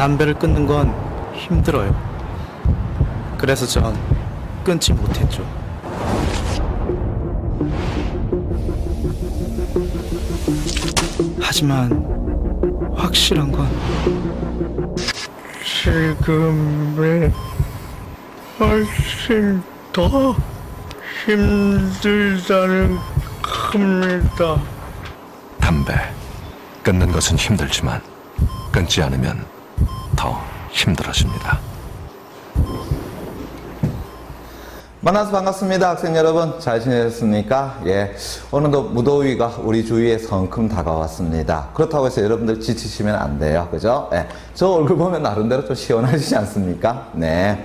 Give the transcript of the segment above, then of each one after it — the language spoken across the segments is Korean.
담배를 끊는 건 힘들어요. 그래서 전 끊지 못했죠. 하지만 확실한 건 지금이 훨씬 더 힘들다는 겁니다. 담배 끊는 것은 힘들지만 끊지 않으면 더 힘들어집니다. 만나서 반갑습니다. 학생 여러분, 잘 지내셨습니까? 예. 오늘도 무더위가 우리 주위에 성큼 다가왔습니다. 그렇다고 해서 여러분들 지치시면 안 돼요. 그죠? 예. 저 얼굴 보면 나름대로 좀 시원하시지 않습니까? 네.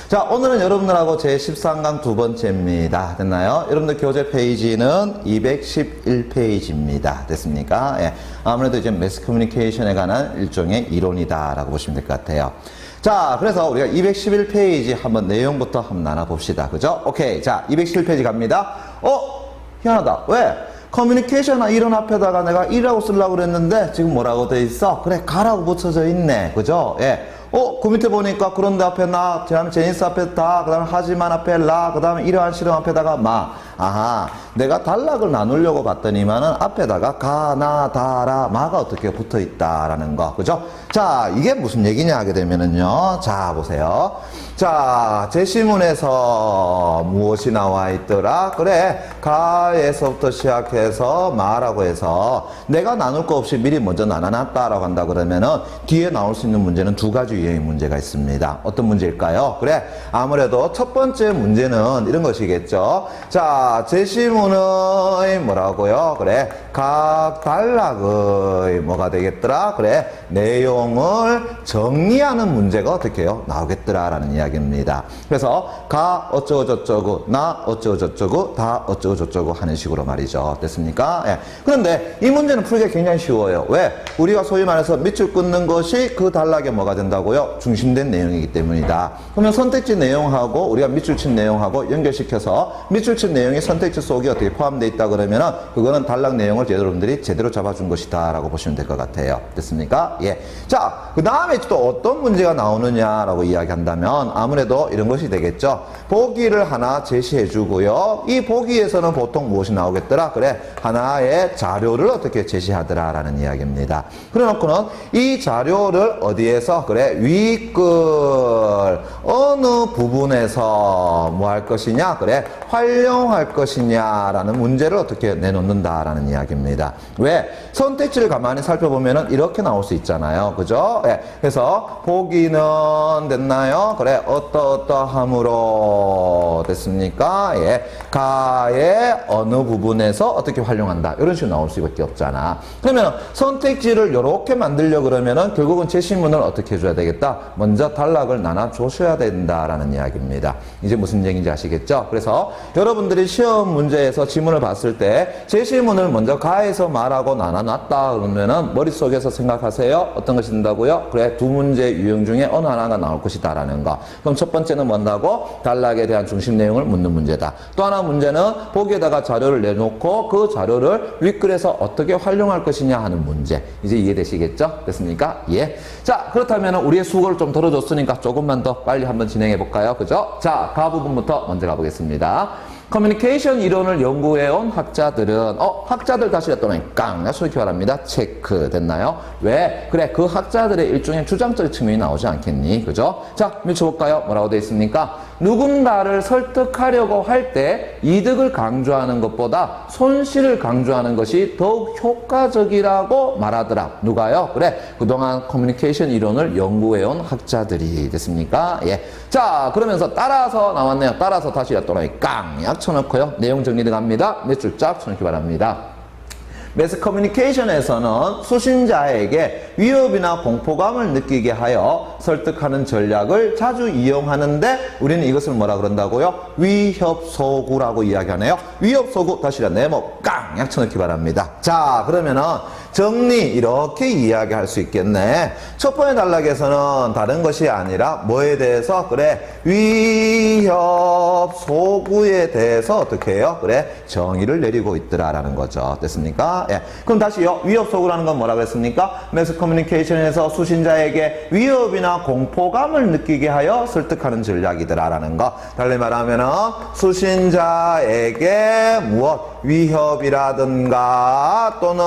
자, 오늘은 여러분들하고 제13강 두 번째입니다. 됐나요? 여러분들 교재 페이지는 211페이지입니다. 됐습니까? 예. 아무래도 이제 매스 커뮤니케이션에 관한 일종의 이론이다라고 보시면 될 것 같아요. 자, 그래서 우리가 211페이지 한번 내용부터 한번 나눠봅시다. 그죠? 오케이. 자, 211페이지 갑니다. 희한하다. 왜? 커뮤니케이션이나 이론 앞에다가 내가 이라고 쓰려고 그랬는데 지금 뭐라고 돼 있어? 그래, 가라고 붙여져 있네. 그죠? 예. 그 밑에 보니까 그런데 앞에 나, 그 다음에 제니스 앞에 다, 그 다음에 하지만 앞에 라, 그 다음에 이러한 실험 앞에다가 마. 아하, 내가 단락을 나누려고 봤더니만은 앞에다가 가, 나, 다, 라, 마가 어떻게 붙어 있다라는 거. 그죠? 자, 이게 무슨 얘기냐 하게 되면은요. 자, 보세요. 자, 제시문에서 무엇이 나와 있더라? 그래, 가에서부터 시작해서 마라고 해서 내가 나눌 거 없이 미리 먼저 나눠놨다라고 한다 그러면은 뒤에 나올 수 있는 문제는 두 가지 유형의 문제가 있습니다. 어떤 문제일까요? 그래, 아무래도 첫 번째 문제는 이런 것이겠죠. 자, 제시문의 뭐라고요? 그래, 각 단락의 뭐가 되겠더라? 그래, 내용을 정리하는 문제가 어떻게 해요? 나오겠더라라는 이야기입니다. 그래서 가 어쩌고 저쩌고, 나 어쩌고 저쩌고, 다 어쩌고 저쩌고 하는 식으로 말이죠. 됐습니까? 예. 그런데 이 문제는 풀기가 굉장히 쉬워요. 왜? 우리가 소위 말해서 밑줄 끊는 것이 그 단락에 뭐가 된다고요? 중심된 내용이기 때문이다. 그러면 선택지 내용하고 우리가 밑줄 친 내용하고 연결시켜서 밑줄 친 내용이 선택지 속에 어떻게 포함되어 있다 그러면은 그거는 단락 내용을 여러분들이 제대로 잡아준 것이다 라고 보시면 될 것 같아요. 됐습니까? 예. 자, 그 다음에 또 어떤 문제가 나오느냐라고 이야기한다면 아무래도 이런 것이 되겠죠. 보기를 하나 제시해 주고요. 이 보기에서는 보통 무엇이 나오겠더라? 그래, 하나의 자료를 어떻게 제시하더라 라는 이야기입니다. 그래 놓고는 이 자료를 어디에서? 그래, 윗글 어느 부분에서 뭐 할 것이냐? 그래, 활용할 것이냐라는 문제를 어떻게 내놓는다라는 이야기입니다. 왜? 선택지를 가만히 살펴보면은 이렇게 나올 수 있잖아요. 그죠? 예. 그래서 보기는 됐나요? 그래, 어떠어떠함으로 됐습니까? 예. 가의 어느 부분에서 어떻게 활용한다. 이런 식으로 나올 수밖에 없잖아. 그러면 선택지를 이렇게 만들려 그러면은 결국은 제시문을 어떻게 해줘야 되겠다? 먼저 단락을 나눠 주셔야 된다라는 이야기입니다. 이제 무슨 얘기인지 아시겠죠? 그래서 여러분들이 시험 문제에서 지문을 봤을 때 제시문을 먼저 가에서 말하고 나눠놨다 그러면은 머릿속에서 생각하세요. 어떤 것이 된다고요? 그래, 두 문제 유형 중에 어느 하나가 나올 것이다 라는 거. 그럼 첫 번째는 뭔다고? 단락에 대한 중심 내용을 묻는 문제다. 또 하나 문제는 보기에다가 자료를 내놓고 그 자료를 윗글에서 어떻게 활용할 것이냐 하는 문제. 이제 이해되시겠죠? 됐습니까? 예. 자, 그렇다면 우리의 수고를 좀 덜어줬으니까 조금만 더 빨리 한번 진행해 볼까요? 그죠? 자, 가 부분부터 먼저 가보겠습니다. 커뮤니케이션 이론을 연구해온 학자들은 학자들 다시 했더니 깡 소개해 바랍니다. 체크 됐나요? 왜? 그래, 그 학자들의 일종의 주장적 측면이 나오지 않겠니? 그죠? 자, 밀쳐볼까요? 뭐라고 되어 있습니까? 누군가를 설득하려고 할 때 이득을 강조하는 것보다 손실을 강조하는 것이 더욱 효과적이라고 말하더라. 누가요? 그래, 그동안 커뮤니케이션 이론을 연구해온 학자들이 됐습니까? 예. 자, 그러면서 따라서 나왔네요. 따라서 다시 했더니 깡 약 쳐놓고요. 내용 정리 들어갑니다. 몇 줄 쫙 쳐놓기 바랍니다. 매스 커뮤니케이션에서는 수신자에게 위협이나 공포감을 느끼게 하여 설득하는 전략을 자주 이용하는데 우리는 이것을 뭐라 그런다고요? 위협소구라고 이야기하네요. 위협소구 다시 네모 깡 약 쳐넣기 바랍니다. 자, 그러면은 정리 이렇게 이야기할 수 있겠네. 첫 번째 단락에서는 다른 것이 아니라 뭐에 대해서 그래 위협 소구에 대해서 어떻게 해요? 그래 정의를 내리고 있더라라는 거죠. 됐습니까? 예. 그럼 다시요. 위협 소구라는 건 뭐라고 했습니까? 매스 커뮤니케이션에서 수신자에게 위협이나 공포감을 느끼게 하여 설득하는 전략이더라라는 거. 달리 말하면은 수신자에게 무엇 위협이라든가 또는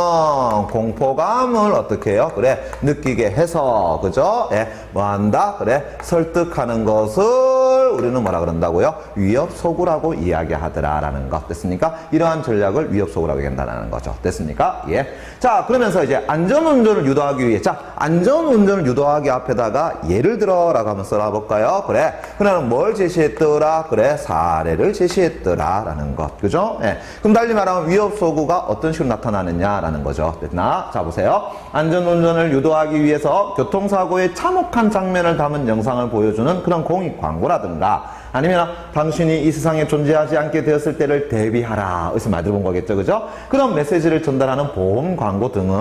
공포감을 어떻게 해요? 그래 느끼게 해서 그죠? 예. 뭐 한다? 그래 설득하는 것을 우리는 뭐라 그런다고요? 위협 소구라고 이야기하더라라는 거. 됐습니까? 이러한 전략을 위협 소구라고 얘기한다는 거죠. 됐습니까? 예. 자, 그러면서 이제 안전운전을 유도하기 위해 자, 안전운전을 유도하기 앞에다가 예를 들어라고 한번 써놔볼까요? 그래. 그러면 뭘 제시했더라? 그래. 사례를 제시했더라라는 것. 그죠? 예. 그럼 달리 말하면 위협 소구가 어떤 식으로 나타나느냐라는 거죠. 됐나? 자, 보세요. 안전운전을 유도하기 위해서 교통사고의 참혹한 장면을 담은 영상을 보여주는 그런 공익 광고라든가 아니면 당신이 이 세상에 존재하지 않게 되었을 때를 대비하라. 어디서 많이 들어본 거겠죠. 그죠? 그런 메시지를 전달하는 보험 광고 등은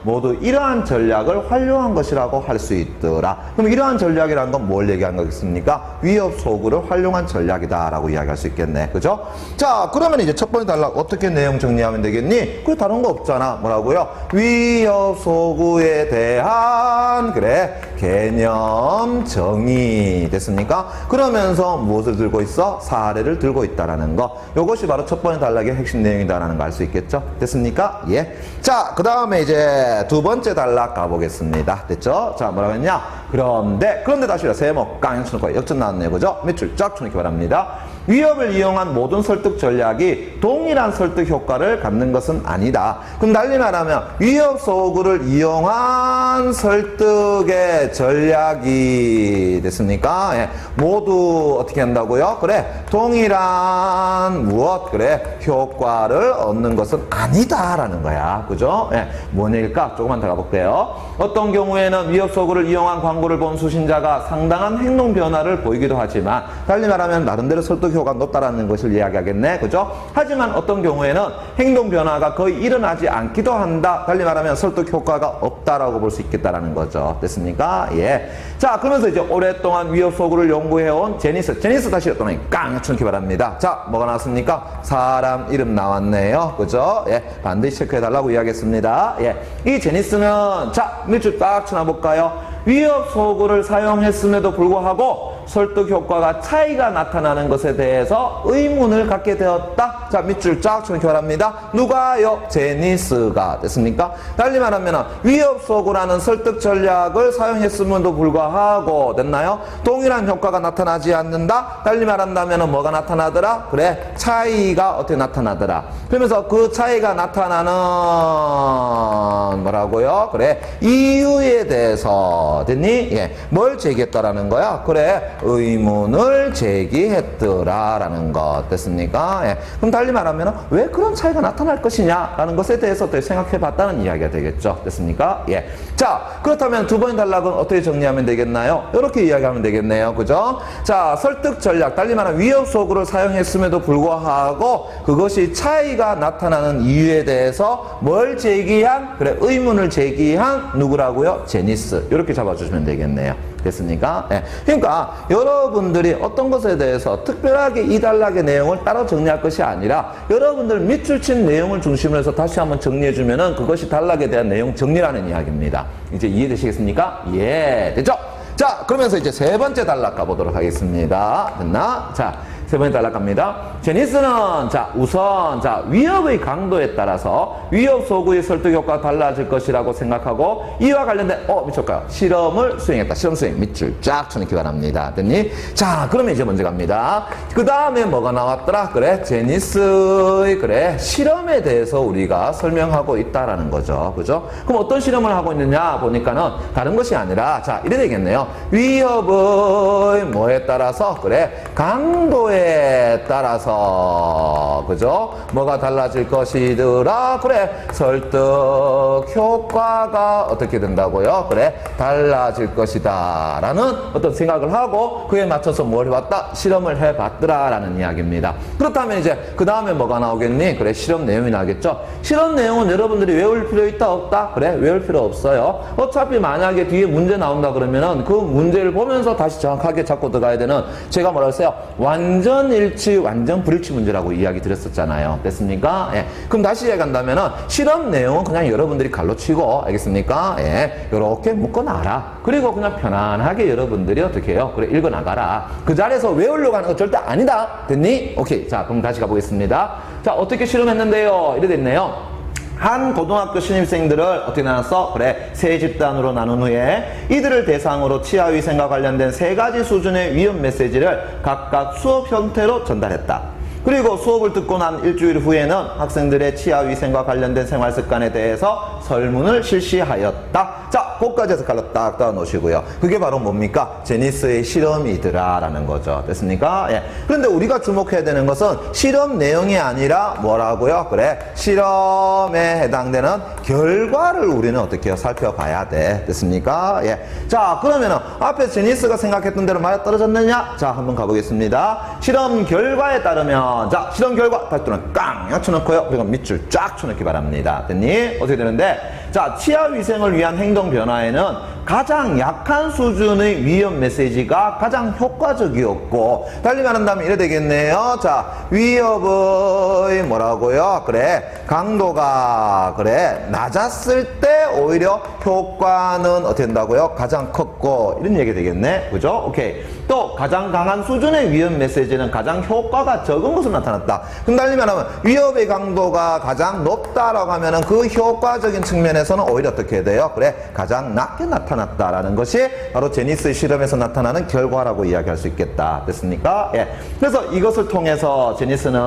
모두 이러한 전략을 활용한 것이라고 할 수 있더라. 그럼 이러한 전략이라는 건 뭘 얘기한 거겠습니까? 위협 소구를 활용한 전략이다라고 이야기할 수 있겠네. 그죠? 자, 그러면 이제 첫 번째 단락 어떻게 내용 정리하면 되겠니? 그게 다른 거 없잖아. 뭐라고요? 위협 소구에 대한 그래 개념 정의. 됐습니까? 그러면서 무엇을 들고 있어? 사례를 들고 있다라는 거. 이것이 바로 첫 번째 단락의 핵심 내용이다라는 거 알 수 있겠죠? 됐습니까? 예. 자, 그 다음에 이제 두 번째 단락 가보겠습니다. 됐죠? 자, 뭐라고 했냐? 그런데 다시 세모 깡 쳐놓고 역전 나왔네요. 그죠? 밑줄 쫙 쳐놓기 바랍니다. 위협을 이용한 모든 설득 전략이 동일한 설득 효과를 갖는 것은 아니다. 그럼 달리 말하면 위협 소구를 이용한 설득의 전략이 됐습니까? 예. 모두 어떻게 한다고요? 그래 동일한 무엇? 그래 효과를 얻는 것은 아니다라는 거야. 그죠? 예. 뭔 얘기일까? 조금만 더 가볼게요. 어떤 경우에는 위협 소구를 이용한 광고를 본 수신자가 상당한 행동 변화를 보이기도 하지만 달리 말하면 나름대로 설득 효과가 높다라는 것을 이야기하겠네. 그죠? 하지만 어떤 경우에는 행동 변화가 거의 일어나지 않기도 한다. 달리 말하면 설득 효과가 없다라고 볼 수 있겠다라는 거죠. 됐습니까? 예. 자, 그러면서 이제 오랫동안 위협 소구를 연구해온 제니스 다시 어떤 깡 쳐놓기 바랍니다. 자, 뭐가 나왔습니까? 사람 이름 나왔네요. 그죠? 예. 반드시 체크해달라고 이야기했습니다. 예. 이 제니스는 자, 밑줄 딱 쳐놔볼까요? 위협 소구를 사용했음에도 불구하고 설득 효과가 차이가 나타나는 것에 대해서 의문을 갖게 되었다. 자, 밑줄 쫙 쳐놓기 바랍니다. 누가요? 제니스가. 됐습니까? 달리 말하면 위협 소구라는 설득 전략을 사용했음에도 불구하고 됐나요? 동일한 효과가 나타나지 않는다. 달리 말한다면 뭐가 나타나더라? 그래 차이가 어떻게 나타나더라. 그러면서 그 차이가 나타나는 뭐라고요? 그래 이유에 대해서 됐니? 예. 뭘 제기했다라는 거야? 그래 의문을 제기했더라라는 것. 됐습니까? 예. 그럼 달리 말하면 왜 그런 차이가 나타날 것이냐라는 것에 대해서 어떻게 생각해 봤다는 이야기가 되겠죠. 됐습니까? 예. 자, 그렇다면 두 번째 단락은 어떻게 정리하면 되겠나요? 이렇게 이야기하면 되겠네요. 그죠? 자, 설득 전략, 달리 말하면 위협 소구를 사용했음에도 불구하고 그것이 차이가 나타나는 이유에 대해서 뭘 제기한? 그래, 의문을 제기한 누구라고요? 제니스. 이렇게 잡아주시면 되겠네요. 됐습니까? 예. 그러니까 여러분들이 어떤 것에 대해서 특별하게 이 단락의 내용을 따로 정리할 것이 아니라 여러분들 밑줄 친 내용을 중심으로 해서 다시 한번 정리해 주면은 그것이 단락에 대한 내용 정리라는 이야기입니다. 이제 이해되시겠습니까? 예. 됐죠? 자, 그러면서 이제 세 번째 단락 가보도록 하겠습니다. 됐나? 자, 세 번째 단락 갑니다. 제니스는 자 우선 자 위협의 강도에 따라서 위협 소구의 설득 효과가 달라질 것이라고 생각하고 이와 관련된 미쳤까요? 실험을 수행했다. 실험 수행 밑줄 쫙 쳐놓기 바랍니다. 됐니? 자, 그러면 이제 먼저 갑니다. 그 다음에 뭐가 나왔더라? 그래 제니스의 그래 실험에 대해서 우리가 설명하고 있다라는 거죠. 그죠? 그럼 어떤 실험을 하고 있느냐 보니까는 다른 것이 아니라 자 이래 되겠네요. 위협의 뭐에 따라서 그래 강도에 뭐에 따라서, 그죠? 뭐가 달라질 것이더라? 그래, 설득 효과가 어떻게 된다고요? 그래, 달라질 것이다. 라는 어떤 생각을 하고 그에 맞춰서 뭘 해봤다? 실험을 해봤더라. 라는 이야기입니다. 그렇다면 이제 그 다음에 뭐가 나오겠니? 그래, 실험 내용이 나오겠죠? 실험 내용은 여러분들이 외울 필요 있다? 없다? 그래, 외울 필요 없어요. 어차피 만약에 뒤에 문제 나온다 그러면은 그 문제를 보면서 다시 정확하게 잡고 들어가야 되는, 제가 뭐라 했어요? 완전 일치, 완전 불일치 문제라고 이야기 드렸었잖아요. 됐습니까? 예. 그럼 다시 이야기한다면은 실험 내용은 그냥 여러분들이 갈로 치고, 알겠습니까? 예. 요렇게 묶어놔라. 그리고 그냥 편안하게 여러분들이 어떻게 해요? 그래, 읽어나가라. 그 자리에서 외우려고 하는 거 절대 아니다. 됐니? 오케이. 자, 그럼 다시 가보겠습니다. 자, 어떻게 실험했는데요? 이래 됐네요. 한 고등학교 신입생들을 어떻게 나눴어? 그래, 세 집단으로 나눈 후에 이들을 대상으로 치아위생과 관련된 3가지 수준의 위험 메시지를 각각 수업 형태로 전달했다. 그리고 수업을 듣고 난 일주일 후에는 학생들의 치아위생과 관련된 생활습관에 대해서 설문을 실시하였다. 자, 그것까지 해서 칼로 딱 따라 놓으시고요. 그게 바로 뭡니까? 제니스의 실험이더라 라는 거죠. 됐습니까? 예. 그런데 우리가 주목해야 되는 것은 실험 내용이 아니라 뭐라고요? 그래, 실험에 해당되는 결과를 우리는 어떻게 해요? 살펴봐야 돼. 됐습니까? 예. 자, 그러면은 앞에 제니스가 생각했던 대로 맞아 떨어졌느냐? 자, 한번 가보겠습니다. 실험 결과에 따르면, 자, 실험 결과 다시 또는 깡 쳐놓고요. 그리고 밑줄 쫙 쳐놓기 바랍니다. 됐니? 어떻게 되는데, 자, 치아 위생을 위한 행동 변화에는 가장 약한 수준의 위험 메시지가 가장 효과적이었고, 달리 말한다면 이래 되겠네요. 자, 위협의 뭐라고요? 그래, 강도가 그래 낮았을 때 오히려 효과는 어떻게 된다고요? 가장 컸고, 이런 얘기 되겠네. 그죠? 오케이. 또 가장 강한 수준의 위험 메시지는 가장 효과가 적은 것으로 나타났다. 그럼 달리 말하면 위협의 강도가 가장 높다라고 하면은 그 효과적인 측면에서는 오히려 어떻게 돼요? 그래, 가장 낮게 나타났다라는 것이 바로 제니스의 실험에서 나타나는 결과라고 이야기할 수 있겠다. 됐습니까? 예. 그래서 이것을 통해서 제니스는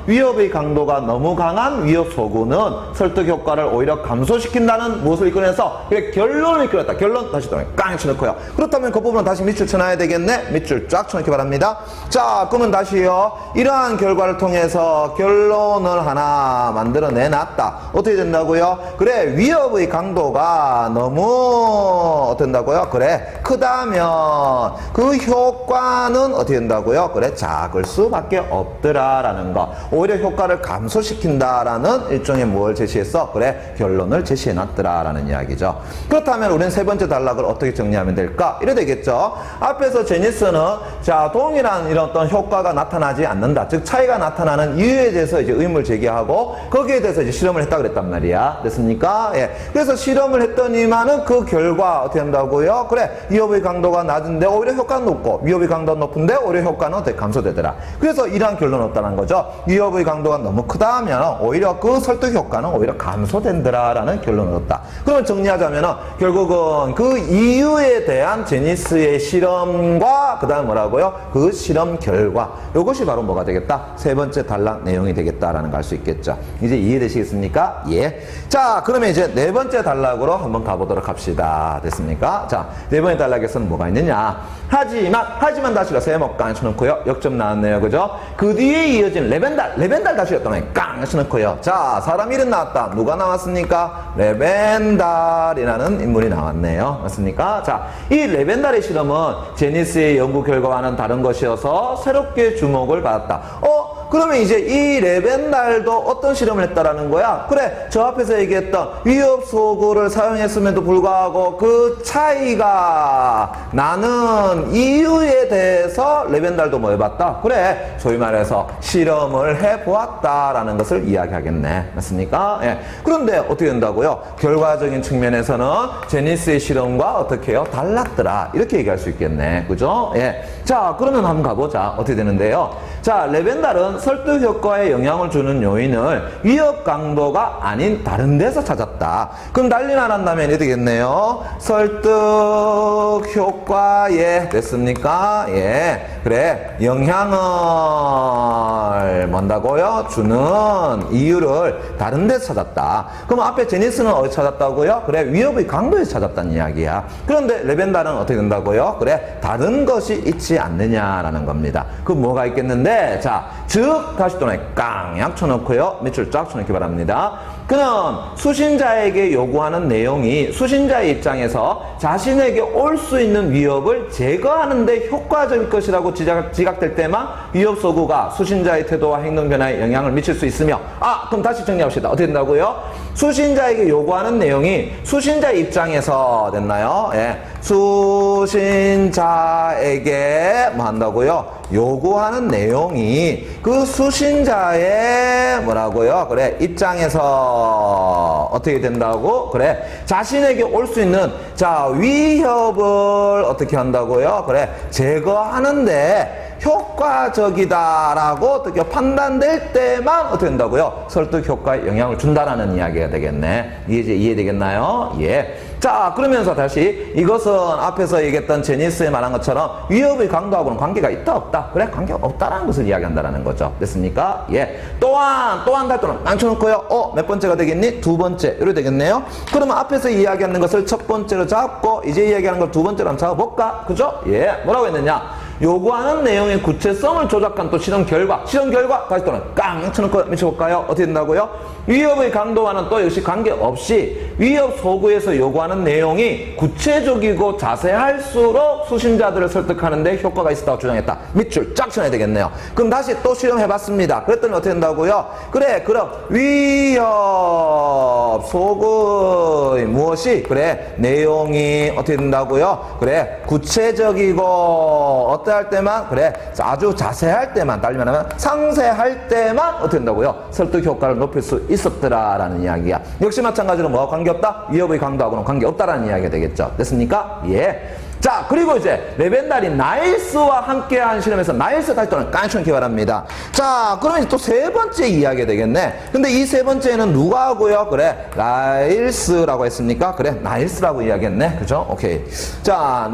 위협의 강도가 너무 강한 위협 소구는 설득 효과를 오히려 감소시킨다는 무엇을 이끌어내서 그래, 결론을 이끌었다. 결론 다시 또 깡 쳐놓고요. 그렇다면 그 부분은 다시 밑줄 쳐놔야 되겠네. 밑줄 쫙 쳐놓기 바랍니다. 자, 그러면 다시요. 이러한 결과를 통해서 결론을 하나 만들어내놨다. 어떻게 된다고요? 그래, 위협의 강도가 너무 어떻게 된다고요? 그래, 크다면 그 효과는 어떻게 된다고요? 그래, 작을 수밖에 없더라라는 거. 오히려 효과를 감소시킨다라는 일종의 뭘 제시했어? 그래, 결론을 제시해놨더라라는 이야기죠. 그렇다면 우리는 세 번째 단락을 어떻게 정리하면 될까? 이래 되겠죠. 앞에서 제니스는 자, 동일한 이런 어떤 효과가 나타나지 않는다. 즉 차이가 나타나는 이유에 대해서 이제 의문을 제기하고 거기에 대해서 이제 실험을 했다 그랬단 말이야. 됐습니까? 예. 그래서 실험을 했더니만은 그 결과 어떻게 한다고요? 그래, 위협의 강도가 낮은데 오히려 효과는 높고 위협의 강도가 높은데 오히려 효과는 어떻게 감소되더라. 그래서 이러한 결론을 얻다는 거죠. 위협의 강도가 너무 크다면 오히려 그 설득 효과는 오히려 감소된다라는 결론을 얻었다. 그러면 정리하자면은 결국은 그 이유에 대한 제니스의 실험과 그 다음 뭐라고요? 그 실험 결과, 이것이 바로 뭐가 되겠다? 세 번째 단락 내용이 되겠다라는 걸 알 수 있겠죠. 이제 이해되시겠습니까? 예. 자, 그러면 이제 네 번째 단락으로 한번 가보도록 합시다. 됐습니까? 자, 네 번째 단락에서는 뭐가 있느냐? 하지만 다시가 세모 깡 쳐놓고요. 역점 나왔네요. 그죠? 그 뒤에 이어진 레벤달 다시였던 거예요. 깡 쳐놓고요. 자, 사람 이름 나왔다. 누가 나왔습니까? 레벤달이라는 인물이 나왔네요. 맞습니까? 자, 이 레벤달의 실험은 제니스의 연구 결과와는 다른 것이어서 새롭게 주목을 받았다. 그러면 이제 이 레벤달도 어떤 실험을 했다라는 거야? 그래, 저 앞에서 얘기했던 위협 소구를 사용했음에도 불구하고 그 차이가 나는 이유에 대해서 레벤달도 뭐 해봤다? 그래, 소위 말해서 실험을 해보았다라는 것을 이야기하겠네. 맞습니까? 예. 그런데 어떻게 된다고요? 결과적인 측면에서는 제니스의 실험과 어떻게 해요? 달랐더라. 이렇게 얘기할 수 있겠네. 그죠? 예. 자, 그러면 한번 가보자. 어떻게 되는데요? 자, 레벤달은 설득 효과에 영향을 주는 요인을 위협 강도가 아닌 다른 데서 찾았다. 그럼 달리만 한다면 이렇게 되겠네요. 설득 효과에 됐습니까? 예. 그래, 영향을 뭔다고요? 주는 이유를 다른 데서 찾았다. 그럼 앞에 제니스는 어디 찾았다고요? 그래, 위협의 강도에서 찾았다는 이야기야. 그런데 레벤달은 어떻게 된다고요? 그래, 다른 것이 있지 않느냐라는 겁니다. 그 뭐가 있겠는데? 되겠는데, 자, 즉, 다시 또 깡약 쳐놓고요. 밑줄 쫙 쳐놓기 바랍니다. 그는 수신자에게 요구하는 내용이 수신자의 입장에서 자신에게 올 수 있는 위협을 제거하는 데 효과적일 것이라고 지각될 때만 위협 소구가 수신자의 태도와 행동 변화에 영향을 미칠 수 있으며, 그럼 다시 정리합시다. 어떻게 된다고요? 수신자에게 요구하는 내용이 수신자의 입장에서 됐나요? 예. 수신자에게 뭐 한다고요? 요구하는 내용이 그 수신자의 뭐라고요? 그래, 입장에서 어떻게 된다고? 그래, 자신에게 올 수 있는 자 위협을 어떻게 한다고요? 그래, 제거하는데 효과적이다라고 어떻게 판단될 때만 어떻게 된다고요? 설득 효과에 영향을 준다라는 이야기가 되겠네. 이해되겠나요? 예. 자, 그러면서 다시 이것은 앞에서 얘기했던 제니스에 말한 것처럼 위협의 강도하고는 관계가 있다 없다? 그래, 관계가 없다라는 것을 이야기한다는 거죠. 됐습니까? 예. 또한 달도는 깡쳐놓고요. 몇 번째가 되겠니? 두 번째. 이렇게 되겠네요. 그러면 앞에서 이야기하는 것을 첫 번째로 잡고 이제 이야기하는 걸 두 번째로 한번 잡아볼까? 그죠? 예. 뭐라고 했느냐? 요구하는 내용의 구체성을 조작한 또 실험 결과 다시 또는 깡 쳐놓고 미쳐볼까요? 어떻게 된다고요? 위협의 강도와는 또 역시 관계없이 위협 소구에서 요구하는 내용이 구체적이고 자세할수록 수신자들을 설득하는 데 효과가 있었다고 주장했다. 밑줄 쫙 쳐야 되겠네요. 그럼 다시 또 실험해봤습니다. 그랬더니 어떻게 된다고요? 그래, 그럼 위협 소구의 무엇이? 그래, 내용이 어떻게 된다고요? 그래, 구체적이고 어떠할 때만? 그래, 아주 자세할 때만, 달리 말하면 상세할 때만 어떻게 된다고요? 설득 효과를 높일 수 있었더라라는 이야기야. 역시 마찬가지로 뭐와 관계없다? 위협의 강도하고는 관계없다라는 이야기가 되겠죠. 됐습니까? 예. 자, 그리고 이제 레벤달이 나일스와 함께한 실험에서 나일스 다시 또는 깐청기 바랍니다. 자, 그러면 또 세 번째 이야기가 되겠네. 근데 이 세 번째는 누가 하고요? 그래, 나일스라고 했습니까? 그래, 나일스라고 이야기했네. 그죠? 오케이. 자,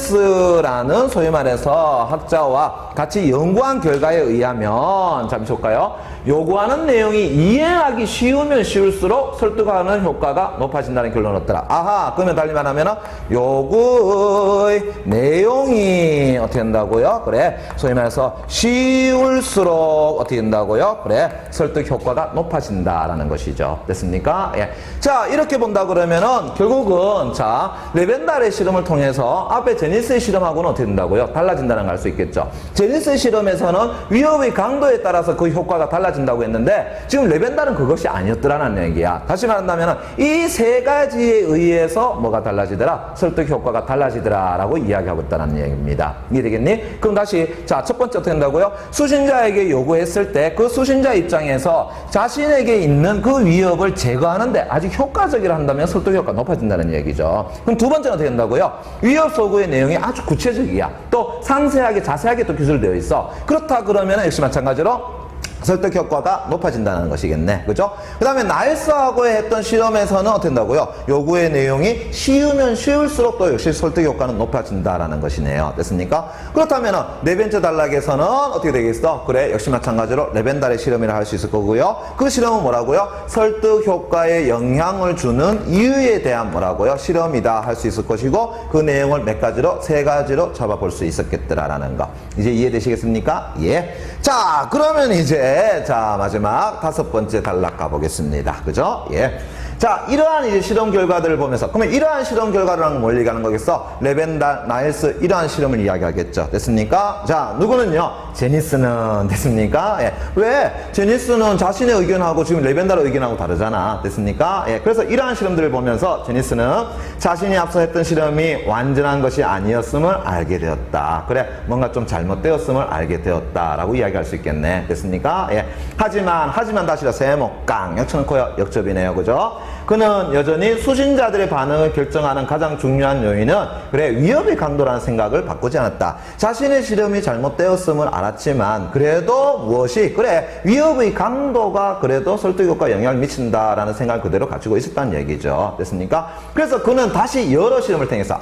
나일스라는 소위 말해서 학자와 같이 연구한 결과에 의하면, 잠시 볼까요? 요구하는 내용이 이해하기 쉬우면 쉬울수록 설득하는 효과가 높아진다는 결론을 얻더라. 아하, 그러면 달리 말하면 요구의 내용이 어떻게 된다고요? 그래, 소위 말해서 쉬울수록 어떻게 된다고요? 그래, 설득 효과가 높아진다라는 것이죠. 됐습니까? 예. 자, 이렇게 본다 그러면은 결국은 자, 레벤달의 실험을 통해서 앞에 제니스의 실험하고는 어떻게 된다고요? 달라진다는 걸 알 수 있겠죠. 제니스의 실험에서는 위협의 강도에 따라서 그 효과가 달라진다고 했는데 지금 레벤달은 그것이 아니었더라는 얘기야. 다시 말한다면 이 세 가지에 의해서 뭐가 달라지더라? 설득 효과가 달라지더라 라고 이야기하고 있다는 얘기입니다. 이해되겠니? 그럼 다시 자, 첫 번째 어떻게 된다고요? 수신자에게 요구했을 때 그 수신자 입장에서 자신에게 있는 그 위협을 제거하는데 아주 효과적이라 한다면 설득 효과가 높아진다는 얘기죠. 그럼 두 번째는 어떻게 된다고요? 위협 소구의 내용이 아주 구체적이야. 또 상세하게 자세하게 또 기술되어 있어. 그렇다 그러면 역시 마찬가지로 설득 효과가 높아진다는 것이겠네. 그죠? 그 다음에 나일스하고 했던 실험에서는 어떻게 된다고요? 요구의 내용이 쉬우면 쉬울수록 또 역시 설득 효과는 높아진다라는 것이네요. 됐습니까? 그렇다면 네 번째 단락에서는 어떻게 되겠어? 그래, 역시 마찬가지로 레벤달의 실험이라 할 수 있을 거고요. 그 실험은 뭐라고요? 설득 효과에 영향을 주는 이유에 대한 뭐라고요? 실험이다 할 수 있을 것이고 그 내용을 몇 가지로? 세 가지로 잡아볼 수 있었겠더라라는 거. 이제 이해되시겠습니까? 예. 자, 그러면 이제 자, 마지막 다섯 번째 단락 가보겠습니다. 그죠? 예. 자, 이러한 이제 실험 결과들을 보면서, 그러면 이러한 실험 결과랑 뭘 얘기하는 거겠어? 레벤달, 나일스, 이러한 실험을 이야기하겠죠. 됐습니까? 자, 누구는요? 제니스는, 됐습니까? 예. 왜? 제니스는 자신의 의견하고 지금 레벤달의 의견하고 다르잖아. 됐습니까? 예. 그래서 이러한 실험들을 보면서 제니스는 자신이 앞서 했던 실험이 완전한 것이 아니었음을 알게 되었다. 그래, 뭔가 좀 잘못되었음을 알게 되었다라고 이야기할 수 있겠네. 됐습니까? 예. 하지만 다시라 세모, 깡, 역쳐놓고요. 역접이네요. 그죠? 그는 여전히 수신자들의 반응을 결정하는 가장 중요한 요인은 그래, 위협의 강도라는 생각을 바꾸지 않았다. 자신의 실험이 잘못되었음을 알았지만 그래도 무엇이 그래, 위협의 강도가 그래도 설득 효과에 영향을 미친다라는 생각을 그대로 가지고 있었다는 얘기죠. 됐습니까? 그래서 그는 다시 여러 실험을 통해서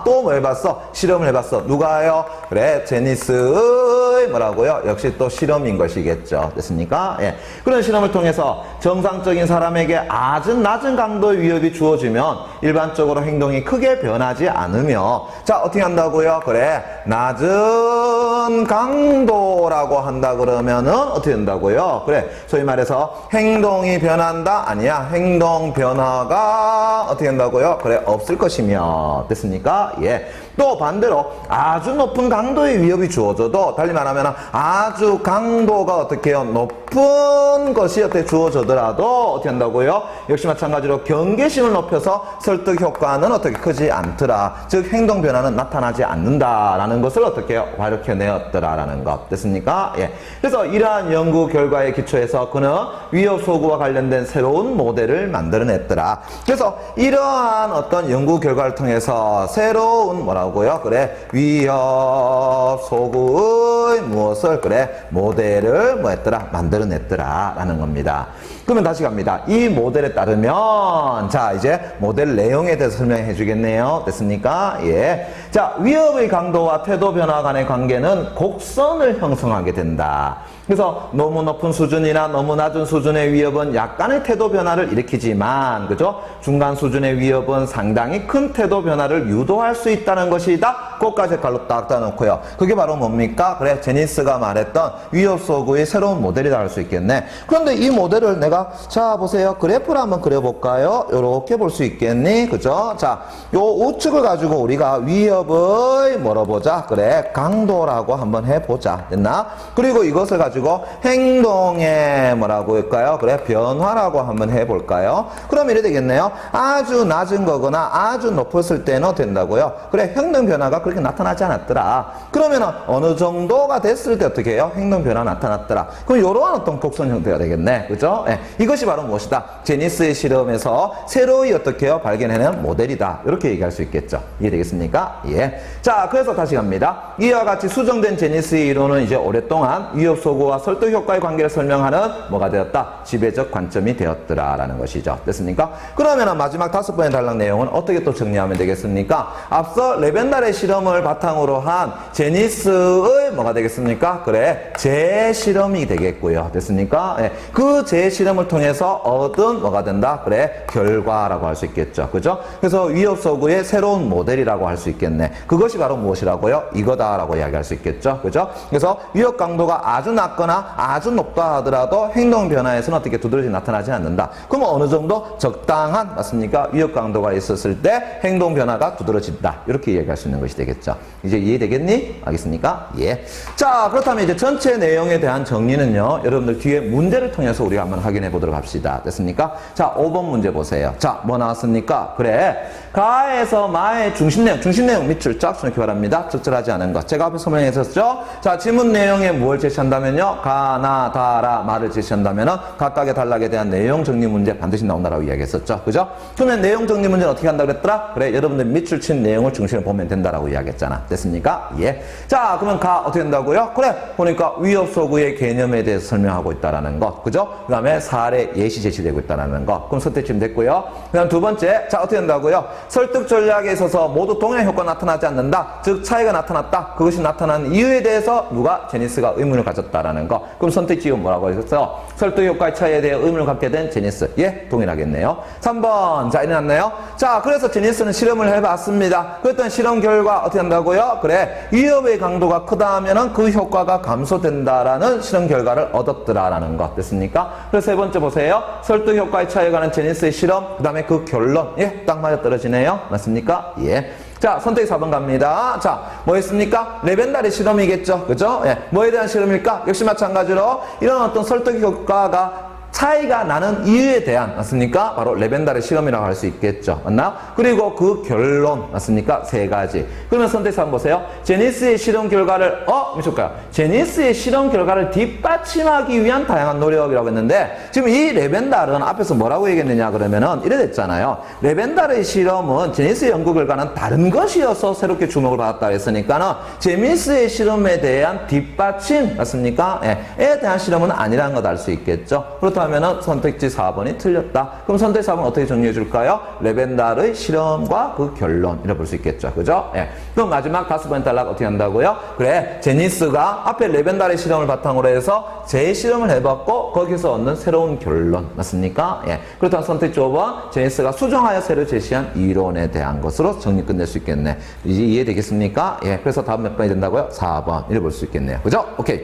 또 뭐 해봤어? 실험을 해봤어. 누가요? 그래, 제니스의 뭐라고요? 역시 또 실험인 것이겠죠. 됐습니까? 예. 그런 실험을 통해서 정상적인 사람에게 아주 낮은 강도의 위협이 주어지면 일반적으로 행동이 크게 변하지 않으며 자, 어떻게 한다고요? 그래, 낮은 강도라고 한다 그러면은 어떻게 된다고요? 그래, 소위 말해서 행동이 변한다? 아니야. 행동 변화가 어떻게 된다고요? 그래, 없을 것이며. 됐습니까? 예. 또 반대로 아주 높은 강도의 위협이 주어져도, 달리 말하면 아주 강도가 어떻게 해요? 높은 것이 어떻게 주어져더라도 어떻게 한다고요? 역시 마찬가지로 경계심을 높여서 설득 효과는 어떻게 크지 않더라. 즉 행동 변화는 나타나지 않는다라는 것을 어떻게 해요? 밝혀내었더라라는 것. 됐습니까? 예. 그래서 이러한 연구 결과에 기초해서 그는 위협 소구와 관련된 새로운 모델을 만들어냈더라. 그래서 이러한 어떤 연구 결과를 통해서 새로운 뭐라고요? 그래, 위협 소구의 무엇을 그래 모델을 뭐 했더라? 만들어냈더라 라는 겁니다. 그러면 다시 갑니다. 이 모델에 따르면 자 이제 모델 내용에 대해서 설명해 주겠네요. 됐습니까? 예. 자, 위협의 강도와 태도 변화 간의 관계는 곡선을 형성하게 된다. 그래서 너무 높은 수준이나 너무 낮은 수준의 위협은 약간의 태도 변화를 일으키지만, 그죠? 중간 수준의 위협은 상당히 큰 태도 변화를 유도할 수 있다는 것이다. 그것까지 갈로 딱 따놓고요. 그게 바로 뭡니까? 그래, 제니스가 말했던 위협 소구의 새로운 모델이라 할 수 있겠네. 그런데 이 모델을 내가, 자, 보세요. 그래프를 한번 그려볼까요? 요렇게 볼 수 있겠니? 그죠? 자, 요 우측을 가지고 우리가 위협의 뭐로 보자? 그래, 강도라고 한번 해보자. 됐나? 그리고 이것을 가지고 행동의 뭐라고 할까요? 그래, 변화라고 한번 해볼까요? 그럼 이래 되겠네요. 아주 낮은 거거나 아주 높았을 때는 된다고요. 그래, 행동 변화가 그렇게 나타나지 않았더라. 그러면은 어느 정도가 됐을 때 어떻게 해요? 행동 변화 나타났더라. 그럼 이러한 어떤 곡선 형태가 되겠네. 그죠? 예. 이것이 바로 무엇이다? 제니스의 실험에서 새로이 어떻게 해요? 발견해낸 모델이다. 이렇게 얘기할 수 있겠죠. 이해되겠습니까? 예. 자, 그래서 다시 갑니다. 이와 같이 수정된 제니스의 이론은 이제 오랫동안 위협 소구와 설득 효과의 관계를 설명하는 뭐가 되었다? 지배적 관점이 되었더라라는 것이죠. 됐습니까? 그러면 마지막 5번의 단락 내용은 어떻게 또 정리하면 되겠습니까? 앞서 레벤달의 실험을 바탕으로 한 제니스의 뭐가 되겠습니까? 그래, 재실험이 되겠고요. 됐습니까? 예. 그 재실험을 통해서 얻은 뭐가 된다? 그래, 결과라고 할 수 있겠죠. 그죠? 그래서 위협 소구의 새로운 모델이라고 할 수 있겠네. 그것이 바로 무엇이라고요? 이거다라고 이야기할 수 있겠죠. 그죠? 그래서 위협 강도가 아주 낮거나 아주 높다 하더라도 행동 변화에서는 어떻게 두드러지 나타나지 않는다. 그럼 어느 정도 적당한, 맞습니까? 위협 강도가 있었을 때 행동 변화가 두드러진다. 이렇게 이야기할 수 있는 것이 되겠죠. 이제 이해되겠니? 알겠습니까? 예. 자, 그렇다면 이제 전체 내용에 대한 정리는요, 여러분들 뒤에 문제를 통해서 우리가 한번 확인해 보도록 합시다. 됐습니까? 자, 5번 문제 보세요. 자, 뭐 나왔습니까? 그래, 가에서 마의 중심 내용 밑줄 쫙 써놓기 바랍니다. 적절하지 않은 것. 제가 앞에 설명했었죠? 자, 지문 내용에 무엇을 제시한다면요, 가, 나, 다, 라, 마를 제시한다면은 각각의 단락에 대한 내용 정리 문제 반드시 나온다라고 이야기했었죠. 그죠? 그러면 내용 정리 문제는 어떻게 한다고 그랬더라? 그래, 여러분들 밑줄 친 내용을 중심으로 보면 된다라고 이야기했잖아. 됐습니까? 예. 자, 그러면 가 어떻게 된다고요? 그래, 보니까 위협 소구의 개념에 대해서 설명하고 있다라는 것. 그죠? 그 다음에 사례 예시 제시되고 있다라는 것. 그럼 선택지면 됐고요. 그 다음 두 번째, 자, 어떻게 된다고요? 설득 전략에 있어서 모두 동일한 효과가 나타나지 않는다. 즉, 차이가 나타났다. 그것이 나타난 이유에 대해서 누가? 제니스가 의문을 가졌다라는 거. 그럼 선택지는 뭐라고 했었어요? 설득 효과의 차이에 대해 의문을 갖게 된 제니스. 예, 동일하겠네요. 3번. 자, 일어났네요. 자, 그래서 제니스는 실험을 해봤습니다. 그랬더니 실험 결과 어떻게 한다고요? 그래, 위협의 강도가 크다 하면은 그 효과가 감소된다라는 실험 결과를 얻었더라라는 것. 됐습니까? 그래서 세 번째 보세요. 설득 효과의 차이에 관한 제니스의 실험, 그 다음에 그 결론. 예, 딱 맞아 떨어지네요. 맞습니까? 예. 자, 선택 4번 갑니다. 자, 뭐 했습니까? 레벤달의 실험이겠죠. 그죠? 예. 뭐에 대한 실험일까? 역시 마찬가지로 이런 어떤 설득 효과가 차이가 나는 이유에 대한, 맞습니까? 바로 레벤달의 실험이라고 할 수 있겠죠. 맞나? 그리고 그 결론, 맞습니까? 세 가지. 그러면 선택사 한번 보세요. 제니스의 실험 결과를, 미칠까요? 제니스의 실험 결과를 뒷받침하기 위한 다양한 노력이라고 했는데, 지금 이 레벤달은 앞에서 뭐라고 얘기했느냐 그러면은 이래 됐잖아요. 레벤달의 실험은 제니스의 연구 결과는 다른 것이어서 새롭게 주목을 받았다고 했으니까는 제니스의 실험에 대한 뒷받침, 맞습니까? 예, 에 대한 실험은 아니라는 걸 알 수 있겠죠. 그렇다면 그렇다면은 선택지 4번이 틀렸다. 그럼 선택지 4번 어떻게 정리해 줄까요? 레벤달의 실험과 그 결론 이렇게 볼 수 있겠죠. 그죠? 예. 그럼 마지막 5번의 단락 어떻게 한다고요? 그래, 제니스가 앞에 레벤달의 실험을 바탕으로 해서 재실험을 해봤고 거기서 얻는 새로운 결론 맞습니까? 예. 그렇다면 선택지 5번 제니스가 수정하여 새로 제시한 이론에 대한 것으로 정리 끝낼 수 있겠네. 이제 이해되겠습니까? 예. 그래서 다음 몇 번이 된다고요? 4번 이렇게 볼 수 있겠네요. 그죠? 오케이.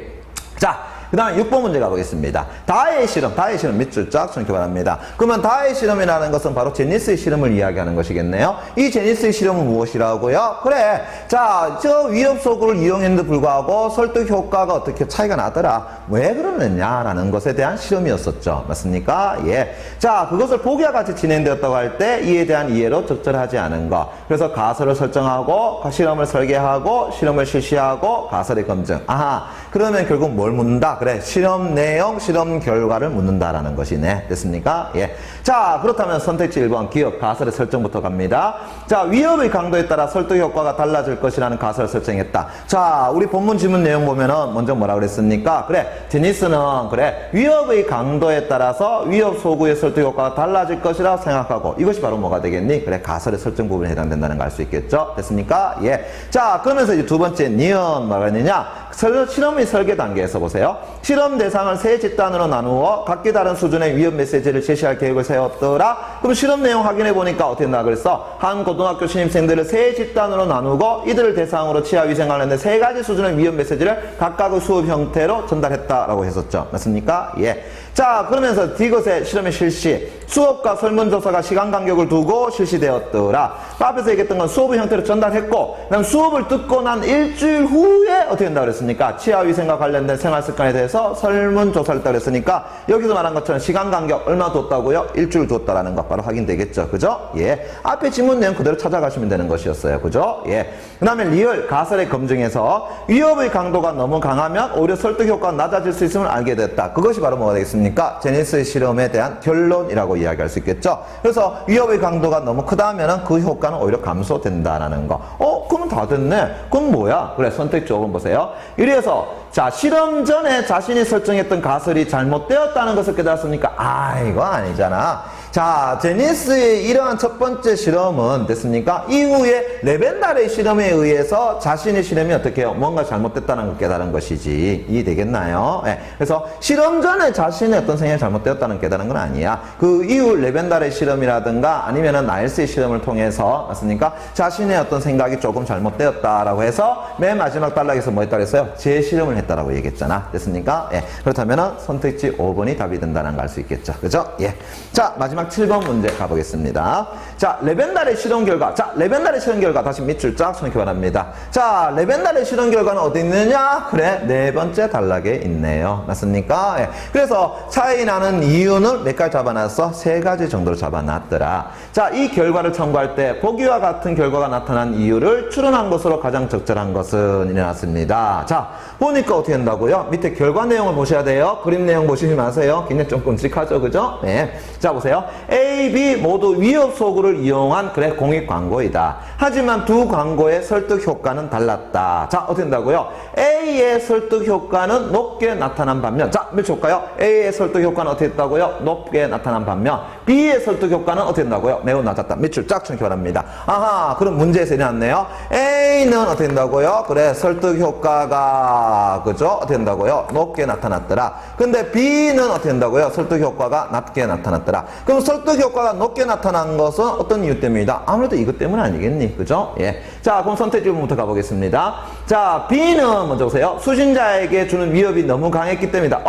자, 그 다음에 6번 문제 가보겠습니다. 다의 실험 밑줄 쫙 쳐놓기 바랍니다. 그러면 다의 실험이라는 것은 바로 제니스의 실험을 이야기하는 것이겠네요. 이 제니스의 실험은 무엇이라고요? 그래, 자, 저 위협 소구를 이용했는데 불구하고 설득 효과가 어떻게 차이가 나더라. 왜 그러느냐라는 것에 대한 실험이었었죠. 맞습니까? 예. 자, 그것을 보기와 같이 진행되었다고 할 때 이에 대한 이해로 적절하지 않은 것. 그래서 가설을 설정하고 실험을 설계하고 실험을 실시하고 가설의 검증. 아하, 그러면 결국 뭘 묻는다? 그래, 실험 내용, 실험 결과를 묻는다라는 것이네. 됐습니까? 예. 자, 그렇다면 선택지 1번 기업 가설의 설정부터 갑니다. 자, 위협의 강도에 따라 설득 효과가 달라질 것이라는 가설을 설정했다. 자, 우리 본문 지문 내용 보면은 먼저 뭐라 그랬습니까? 그래, 제니스는 그래, 위협의 강도에 따라서 위협 소구의 설득 효과가 달라질 것이라고 생각하고 이것이 바로 뭐가 되겠니? 그래, 가설의 설정 부분에 해당된다는 걸 알 수 있겠죠? 됐습니까? 예. 자, 그러면서 이제 두 번째 니은 뭐가 있느냐? 실험의 설계 단계에서 보세요. 실험 대상을 세 집단으로 나누어 각기 다른 수준의 위협 메시지를 제시할 계획을 세웠더라. 그럼 실험 내용 확인해 보니까 어떻게 된다 그랬어? 한 고등학교 신입생들을 세 집단으로 나누고 이들을 대상으로 치아 위생을 하는데 세 가지 수준의 위협 메시지를 각각의 수업 형태로 전달했다라고 했었죠. 맞습니까? 예. 자, 그러면서 이것의 실험의 실시, 수업과 설문조사가 시간 간격을 두고 실시되었더라. 앞에서 얘기했던 건 수업의 형태로 전달했고, 그다음 수업을 듣고 난 일주일 후에 어떻게 된다고 그랬습니까? 치아위생과 관련된 생활습관에 대해서 설문조사를 했다고 그랬으니까 여기서 말한 것처럼 시간 간격 얼마 뒀다고요? 일주일 뒀다라는 것 바로 확인되겠죠. 그죠? 예. 앞에 지문 내용 그대로 찾아가시면 되는 것이었어요. 그죠? 예. 그 다음에 리얼 가설의 검증에서 위협의 강도가 너무 강하면 오히려 설득 효과가 낮아질 수 있음을 알게 됐다. 그것이 바로 뭐가 되겠습니까? 제니스의 실험에 대한 결론이라고 이야기할 수 있겠죠. 그래서 위협의 강도가 너무 크다면 그 효과는 오히려 감소된다라는 거. 그러면 다 됐네. 그럼 뭐야? 그래, 선택지 5번 보세요. 이래서 자, 실험 전에 자신이 설정했던 가설이 잘못되었다는 것을 깨달았습니까? 이거 아니잖아. 자, 제니스의 이러한 첫 번째 실험은 됐습니까? 이후에 레벤달의 실험에 의해서 자신의 실험이 어떻게 해요? 뭔가 잘못됐다는 걸 깨달은 것이지. 이해되겠나요? 네. 그래서 실험 전에 자신의 어떤 생각이 잘못되었다는 걸 깨달은 건 아니야. 그 이후 레벤달의 실험이라든가 아니면은 나일스의 실험을 통해서 맞습니까? 자신의 어떤 생각이 조금 잘못되었다라고 해서 맨 마지막 단락에서 뭐 했다고 했어요? 재실험을 했다라고 얘기했잖아. 됐습니까? 예. 그렇다면은 선택지 5번이 답이 된다는 걸 알 수 있겠죠. 그죠? 예. 자, 마지막 7번 문제 가보겠습니다. 자, 레벤달의 실험 결과. 자, 레벤달의 실험 결과 다시 밑줄 쫙 쳐놓기 바랍니다. 자, 레벤달의 실험 결과는 어디 있느냐? 그래, 네 번째 단락에 있네요. 맞습니까? 예. 그래서 차이 나는 이유는 몇 가지 잡아놨어? 세 가지 정도로 잡아놨더라. 자, 이 결과를 참고할 때 보기와 같은 결과가 나타난 이유를 추론한 것으로 가장 적절한 것은 일어났습니다. 자, 보니까 어떻게 된다고요? 밑에 결과 내용을 보셔야 돼요. 그림 내용 보시지 마세요. 굉장히 좀 끔찍하죠, 그죠? 네. 자, 보세요. A, B 모두 위협 소구를 이용한 그래 공익 광고이다. 하지만 두 광고의 설득 효과는 달랐다. 자, 어떻게 된다고요? A의 설득 효과는 높게 나타난 반면, 자, 몇 줄까요? A의 설득 효과는 어떻게 됐다고요? 높게 나타난 반면, B의 설득 효과는 어떻게 된다고요? 매우 낮았다. 밑줄 쫙 쳐놓기 바랍니다. 아하, 그럼 문제에서 일어났네요. A는 어떻게 된다고요? 그래, 설득 효과가, 그죠? 어떻게 된다고요? 높게 나타났더라. 근데 B는 어떻게 된다고요? 설득 효과가 낮게 나타났더라. 그럼 설득 효과가 높게 나타난 것은 어떤 이유 때문이다? 아무래도 이것 때문 아니겠니? 그죠? 예. 자, 그럼 선택지 부분부터 가보겠습니다. 자, B는 먼저 보세요. 수신자에게 주는 위협이 너무 강했기 때문이다.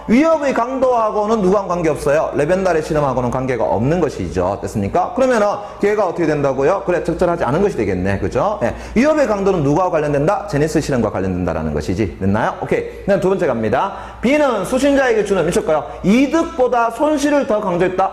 위협의 강도하고는 누구랑 관계없어요? 레벤달의 실험하고는 관계가 없는 것이죠. 됐습니까? 그러면은 걔가 어떻게 된다고요? 그래, 적절하지 않은 것이 되겠네. 그죠? 예. 위협의 강도는 누구와 관련된다? 제니스 실험과 관련된다라는 것이지. 됐나요? 오케이. 그다음 두 번째 갑니다. B는 수신자에게 주는 미쳤까요? 이득보다 손실을 더 강조했다.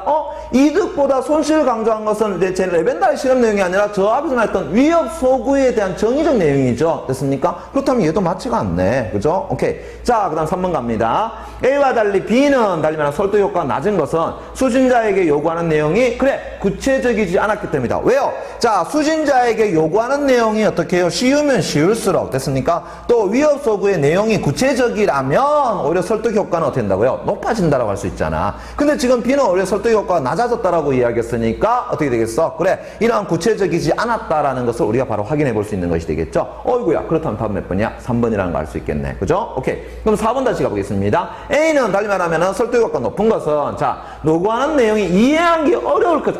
이득보다 손실을 강조한 것은 이제 제 레벤달의 실험 내용이 아니라 저 앞에서 말했던 위협 소구에 대한 정의적 내용이죠. 됐습니까? 됐습니까? 그렇다면 얘도 맞지가 않네. 그죠? 오케이. 자, 그 다음 3번 갑니다. A와 달리 B는 달리면 설득 효과가 낮은 것은 수진자에게 요구하는 내용이 그래 구체적이지 않았기 때문이다. 왜요? 자, 수진자에게 요구하는 내용이 어떻게 해요? 쉬우면 쉬울수록 됐습니까? 또 위협 소구의 내용이 구체적이라면 오히려 설득 효과는 어떻게 된다고요? 높아진다라고 할 수 있잖아. 근데 지금 B는 오히려 설득 효과가 낮아졌다라고 이야기했으니까 어떻게 되겠어? 그래, 이러한 구체적이지 않았다라는 것을 우리가 바로 확인해 볼 수 있는 것이 되겠죠? 어이구야, 그렇다면 답은 몇 번이야? 3번이라는 거 알 수 있겠네. 그죠? 오케이. 그럼 4번 다시 가보겠습니다. A는 달리 말하면 설득 효과가 높은 것은 자, 요구하는 내용이 이해하기 어려울 것.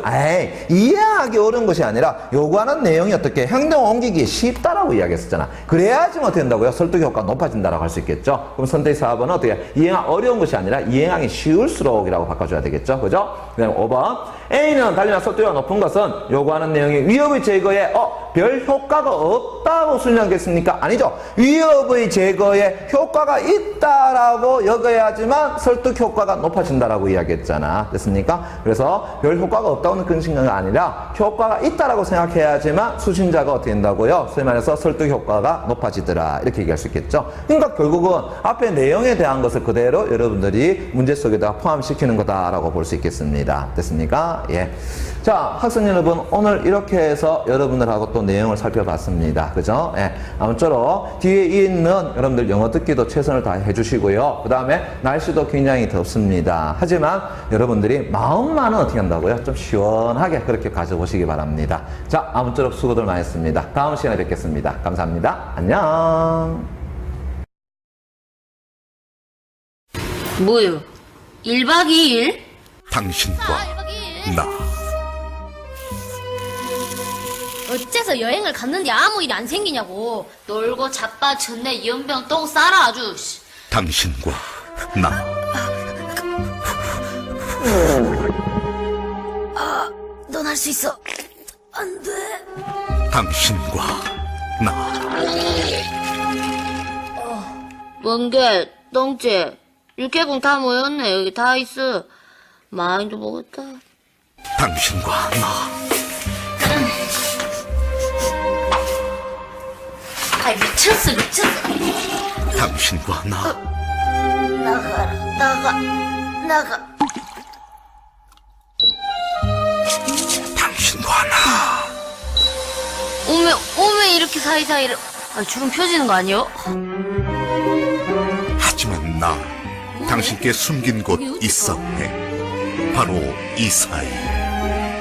이해하기 어려운 것이 아니라 요구하는 내용이 어떻게 행동 옮기기 쉽다라고 이야기했었잖아. 그래야지 어떻게 된다고요? 설득 효과가 높아진다라고 할 수 있겠죠? 그럼 선택 4번은 어떻게 이해하기 어려운 것이 아니라 이해하기 쉬울수록이라고 바꿔줘야 되겠죠? 그죠? 그 다음에 5번. A는 달리나 설득효과가 높은 것은 요구하는 내용이 위협의 제거에 별 효과가 없다고 설명하겠습니까? 아니죠. 위협의 제거에 효과가 있다라고 여겨야지만 설득 효과가 높아진다라고 이야기했잖아. 됐습니까? 그래서 별 효과가 없다고는 그런 생각이 아니라 효과가 있다라고 생각해야지만 수신자가 어떻게 된다고요? 소위 말해서 설득 효과가 높아지더라. 이렇게 얘기할 수 있겠죠. 그러니까 결국은 앞에 내용에 대한 것을 그대로 여러분들이 문제 속에다가 포함시키는 거다라고 볼 수 있겠습니다. 됐습니까? 예. 자, 학생 여러분, 오늘 이렇게 해서 여러분들하고 또 내용을 살펴봤습니다. 그죠? 예. 아무쪼록 뒤에 있는 여러분들 영어 듣기도 최선을 다해 해주시고요. 그 다음에 날씨도 굉장히 덥습니다. 하지만 여러분들이 마음만은 어떻게 한다고요? 좀 시원하게 그렇게 가져보시기 바랍니다. 자, 아무쪼록 수고들 많이 했습니다. 다음 시간에 뵙겠습니다. 감사합니다. 안녕. 뭐요? 1박 2일? 당신과 1박 2일? 나. 어째서 여행을 갔는데 아무 일 안 생기냐고. 놀고 자빠졌네 연병 똥 싸라 아주. 당신과 나. 넌 할 수 있어. 안 돼. 당신과 나. 뭔게 똥째 육개공 다 모였네. 여기 다 있어. 많이도 먹었다. 당신과 나. 아이 미쳤어. 당신과 나. 나가. 당신과 나. 오메 이렇게 사이사이를. 주름 펴지는 거 아니요? 하지만 나 당신께 숨긴 곳 있었네. 바로 이 사이.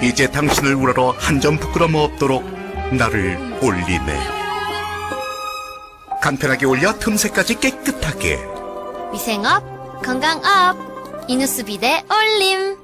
이제 당신을 우러러 한 점 부끄럼 없도록 나를 올리네. 간편하게 올려 틈새까지 깨끗하게. 위생업, 건강업, 이누스 비데 올림.